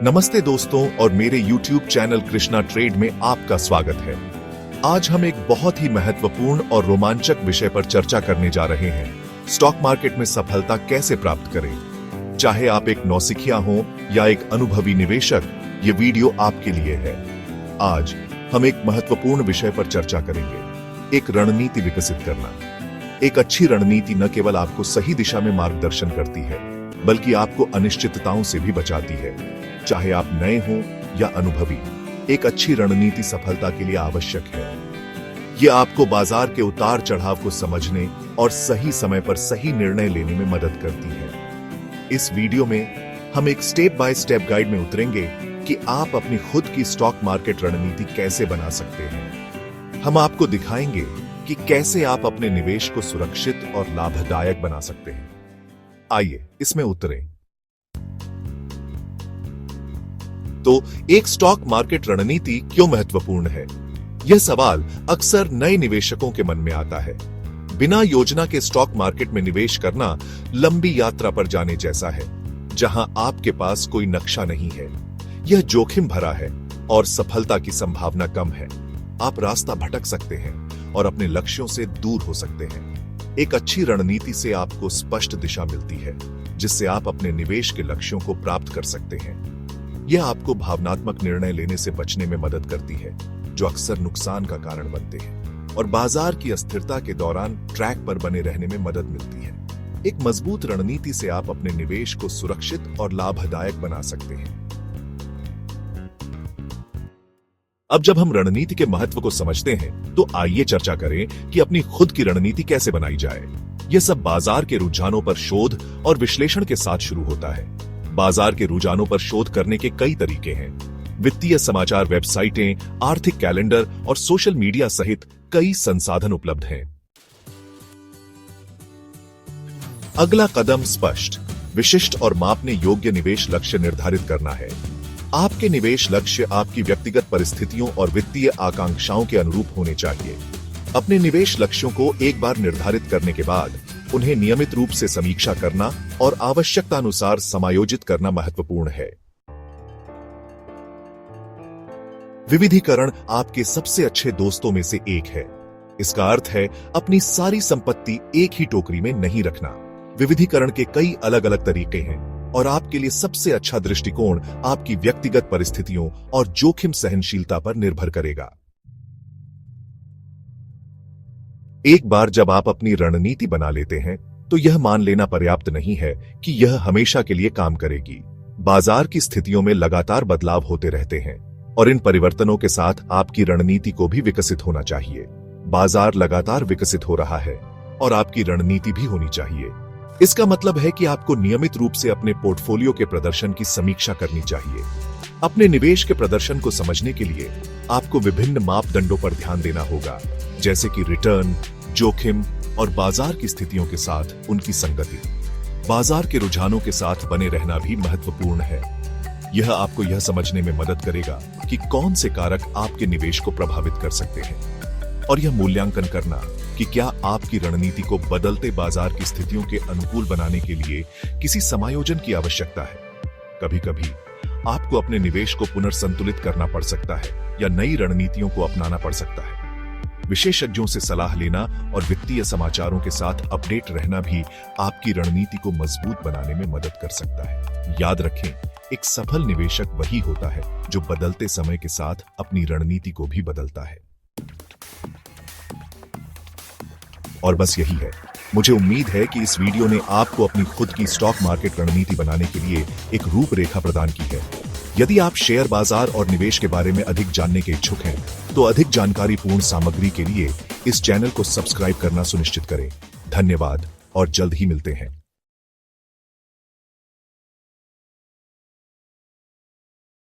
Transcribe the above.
नमस्ते दोस्तों और मेरे YouTube चैनल कृष्णा ट्रेड में आपका स्वागत है। आज हम एक बहुत ही महत्वपूर्ण और रोमांचक विषय पर चर्चा करने जा रहे हैं। स्टॉक मार्केट में सफलता कैसे प्राप्त करें। चाहे आप एक नौसिखिया हो या एक अनुभवी निवेशक, ये वीडियो आपके लिए है। आज हम एक महत्वपूर्ण विषय पर चर्चा करेंगे, एक रणनीति विकसित करना। एक अच्छी रणनीति न केवल आपको सही दिशा में मार्गदर्शन करती है, बल्कि आपको अनिश्चितताओं से भी बचाती है। चाहे आप नए हो या अनुभवी, एक अच्छी रणनीति सफलता के लिए आवश्यक है। यह आपको बाजार के उतार चढ़ाव को समझने और सही समय पर सही निर्णय लेने में मदद करती है। इस वीडियो में हम एक स्टेप बाय स्टेप गाइड में उतरेंगे कि आप अपनी खुद की स्टॉक मार्केट रणनीति कैसे बना सकते हैं। हम आपको दिखाएंगे कि कैसे आप अपने निवेश को सुरक्षित और लाभदायक बना सकते हैं। आइए इसमें उतरें। तो एक स्टॉक मार्केट रणनीति क्यों महत्वपूर्ण है? यह सवाल अक्सर नए निवेशकों के मन में आता है। बिना योजना के स्टॉक मार्केट में निवेश करना लंबी यात्रा पर जाने जैसा है, जहां आपके पास कोई नक्शा नहीं है। यह जोखिम भरा है और सफलता की संभावना कम है। आप रास्ता भटक सकते हैं और अपने लक्ष्यों से दूर हो सकते हैं। एक अच्छी रणनीति से आपको स्पष्ट दिशा मिलती है, जिससे आप अपने निवेश के लक्ष्यों को प्राप्त कर सकते हैं। यह आपको भावनात्मक निर्णय लेने से बचने में मदद करती है, जो अक्सर नुकसान का कारण बनते हैं, और बाजार की अस्थिरता के दौरान ट्रैक पर बने रहने में मदद मिलती है। एक मजबूत रणनीति से आप अपने निवेश को सुरक्षित और लाभदायक बना सकते हैं। अब जब हम रणनीति के महत्व को समझते हैं, तो आइए चर्चा करें कि अपनी खुद की रणनीति कैसे बनाई जाए। यह सब बाजार के रुझानों पर शोध और विश्लेषण के साथ शुरू होता है। बाजार के रुझानों पर शोध करने के कई तरीके हैं। वित्तीय समाचार वेबसाइटें, आर्थिक कैलेंडर और सोशल मीडिया सहित कई संसाधन उपलब्ध हैं। अगला कदम स्पष्ट, विशिष्ट और मापने योग्य निवेश लक्ष्य निर्धारित करना है। आपके निवेश लक्ष्य आपकी व्यक्तिगत परिस्थितियों और वित्तीय आकांक्षाओं के अनुरूप होने चाहिए। अपने निवेश लक्ष्यों को एक बार निर्धारित करने के बाद उन्हें नियमित रूप से समीक्षा करना और आवश्यकता अनुसार समायोजित करना महत्वपूर्ण है। विविधीकरण आपके सबसे अच्छे दोस्तों में से एक है। इसका अर्थ है अपनी सारी संपत्ति एक ही टोकरी में नहीं रखना। विविधीकरण के कई अलग अलग तरीके हैं और आपके लिए सबसे अच्छा दृष्टिकोण आपकी व्यक्तिगत परिस्थितियों और जोखिम सहनशीलता पर निर्भर करेगा। एक बार जब आप अपनी रणनीति बना लेते हैं, तो यह मान लेना पर्याप्त नहीं है कि यह हमेशा के लिए काम करेगी। बाजार की स्थितियों में लगातार बदलाव होते रहते हैं और इन परिवर्तनों के साथ आपकी रणनीति को भी विकसित होना चाहिए। बाजार लगातार विकसित हो रहा है और आपकी रणनीति भी होनी चाहिए। इसका मतलब है कि आपको नियमित रूप से अपने पोर्टफोलियो के प्रदर्शन की समीक्षा करनी चाहिए। अपने निवेश के प्रदर्शन को समझने के लिए आपको विभिन्न मापदंडों पर ध्यान देना होगा, जैसे कि रिटर्न, जोखिम और बाजार की स्थितियों के साथ उनकी संगति। बाजार के रुझानों के साथ बने रहना भी महत्वपूर्ण है। यह आपको यह समझने में मदद करेगा कि कौन से कारक आपके निवेश को प्रभावित कर सकते हैं, और यह मूल्यांकन करना कि क्या आपकी रणनीति को बदलते बाजार की स्थितियों के अनुकूल बनाने के लिए किसी समायोजन की आवश्यकता है। कभी-कभी आपको अपने निवेश को पुनर्संतुलित करना पड़ सकता है या नई रणनीतियों को अपनाना पड़ सकता है। विशेषज्ञों से सलाह लेना और वित्तीय समाचारों के साथ अपडेट रहना भी आपकी रणनीति को मजबूत बनाने में मदद कर सकता है। याद रखें, एक सफल निवेशक वही होता है जो बदलते समय के साथ अपनी रणनीति को भी बदलता है। और बस यही है। मुझे उम्मीद है कि इस वीडियो ने आपको अपनी खुद की स्टॉक मार्केट रणनीति बनाने के लिए एक रूपरेखा प्रदान की है। यदि आप शेयर बाजार और निवेश के बारे में अधिक जानने के इच्छुक हैं, तो अधिक जानकारीपूर्ण सामग्री के लिए इस चैनल को सब्सक्राइब करना सुनिश्चित करें। धन्यवाद और जल्द ही मिलते हैं।